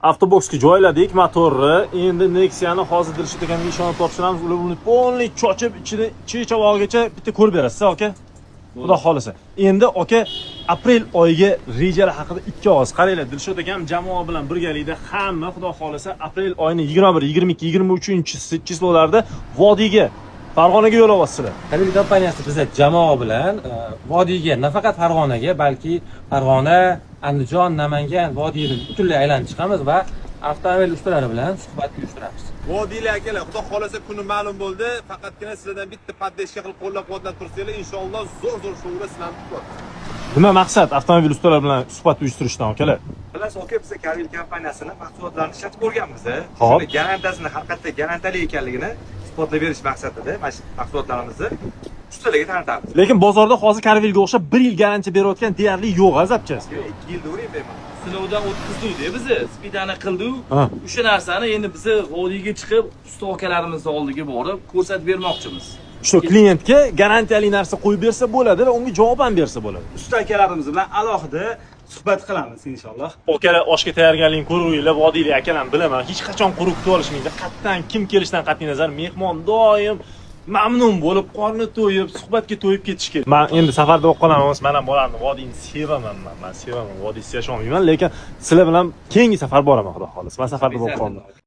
avtoboksga joyladik motorni. Endi Nexia'ni hozir Dilshod akamga ishonib topshiramiz. Ular buni polniy chochib ichida chavog'igacha bitta ko'rib berasiz, aka. Xudo xolisa. Endi aka aprel oyiga rejalar haqida ikki og'iz qaranglar. Dilshod akam jamoa bilan birgalikda hamma xudo xolisa aprel oyining 21, 22, 23 chislolarida Vodiyga Farg'onaga yo'l olasizlar. Kabil kompaniyasi biz jamoa bilan Vodiyga, nafaqat Farg'onaga, balki Farg'ona, Andijon, Namangan vodiyni butunlay aylanib chiqamiz va avtomobil ustalari bilan suhbat uyushtiramiz. Vodiylar akalar, xudo xolasa kuni ma'lum bo'ldi. Faqatgina sizlardan bitta poddeshka qilib qo'llab-quvvatlab tursanglar, inshaalloh zo'r shouga sizlarni kutib. Nima maqsad avtomobil ustalari bilan suhbat uyushtirishdan akalar? Bilasiz, aka biz Kabil kompaniyasini mahsulotlarini ishlatib ko'rganmiz. Hop. Shuni garantiyasini haqiqatda garantiyali ekanligini isbotlab berish maqsadida mana shu mahsulotlarimizni ustalarga tanitamiz. Lekin bozorda hozir Carvilga o'xshab 1 yil garantiya berayotgan deyarli yo'q azabchas. 2 yilda o'rayman. Sinovdan o'tkazdik bizni, spidani qildik. Ha. O'sha narsani endi biz Vodiyga chiqib, usta akalarimizni oldiga borib ko'rsatib bermoqchimiz. Shu klientga garantiyali narsa qo'yib bersa bo'ladi va unga javoban bersa bo'ladi. Usta akalarimiz bilan alohida suhbat qilamiz inshaalloh. Akalar oshga tayyorgarligini ko'ringlar, vodiylik akalarni bilaman. Hech qachon quruq kutib olishmaydi. Qattan kim kelishidan qat'iy nazar mehmon doim mamnun bo'lib, qorni to'yib, suhbatga to'yib ketish kerak. Men endi safarda bo'lib qolaman, men ham bolamni vodiyni sevaman men. Men sevaman, vodiysiz yasholmayman, lekin sizlar bilan keyingi safar boraman, xudo xolis. Men safarda bo'lib qolaman.